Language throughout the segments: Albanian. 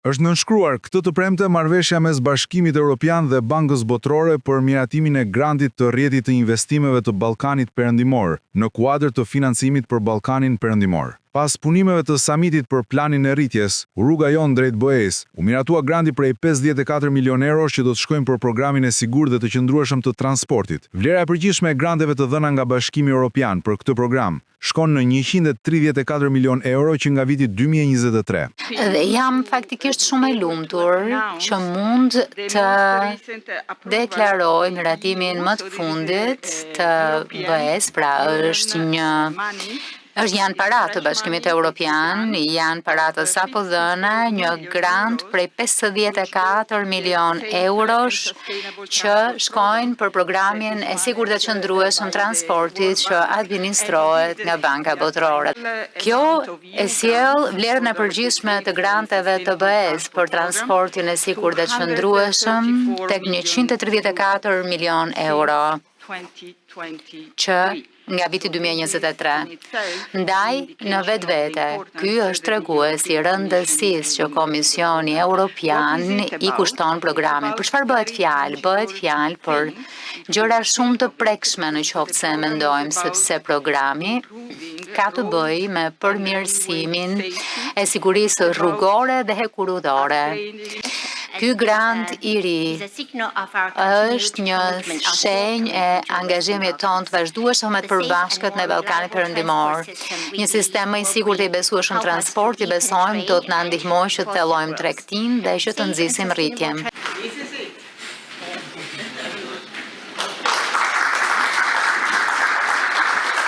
Është nënshkruar këtë të premte marrëveshja mes Bashkimit Evropian dhe Bankës Botërore për miratimin e grantit të rrjetit të investimeve të Ballkanit Perëndimor në kuadër të financimit për Ballkanin Perëndimor. Pas punimeve të samitit për planin e rritjes, rruga jon drejt BE-s, u miratua granti prej 54 milion eurosh që do të shkojnë për programin e sigurt dhe të qëndrueshëm të transportit. Vlera e përgjithshme e granteve të dhëna nga Bashkimi Evropian për këtë program shkon në 134 milion euro që nga viti 2023. Dhe jam faktikisht shumë e lumtur që mund të deklaroj miratimin më të fundit të BE-s, pra janë paratë të Bashkimit Evropian, janë paratë sapo dhëna një grant prej 54 milion eurosh që shkojnë për programin e sigurt të qëndrueshëm transportit që administrohet nga Banka Botërore. Kjo e sjell vlerën e përgjithshme të granteve të BE-s për transportin e sigurt të qëndrueshëm tek 134 milion euro që nga viti 2023. Ndaj, në vetvete, ky është treguesi i rëndësisë që Komisioni Evropian i kushton programin. Për çfarë bëhet fjalë? Bëhet fjalë për gjëra shumë të prekshme në qoftë se mendojmë, sepse programi ka të bëjë me përmirësimin e sigurisë rrugore dhe hekurudore. Ky grant i ri është një shenjë e angazhimit tonë të vazhdueshëm me të përbashkët në Ballkanin Perëndimor. Një sistem më i sigurt dhe i besueshëm transporti besojmë do të na ndihmojë që të thellojmë tregtinë dhe që të nxisim rritjen.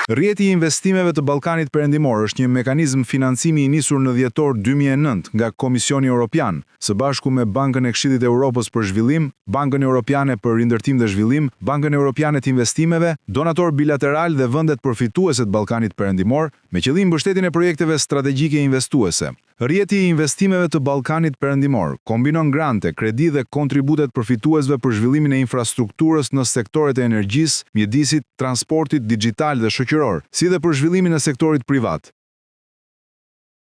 Rrjeti i investimeve të Ballkanit Perëndimor është një mekanizëm financimi i nisur në dhjetor 2009 nga Komisioni Evropian, së bashku me Bankën e Këshillit të Evropës për Zhvillim, Bankën Evropiane për Rindërtim dhe Zhvillim, Bankën Evropiane të Investimeve, donator bilateral dhe vendet përfituese të Ballkanit Perëndimor, me qëllim mbështetjen e projekteve strategjike investuese. Rrjeti i investimeve të Ballkanit Perëndimor kombinon grante, kredi dhe kontributet përfituesve për zhvillimin e infrastrukturës në sektoret e energjisë, mjedisit, transportit, digjital dhe shoqëror, si dhe për zhvillimin e sektorit privat.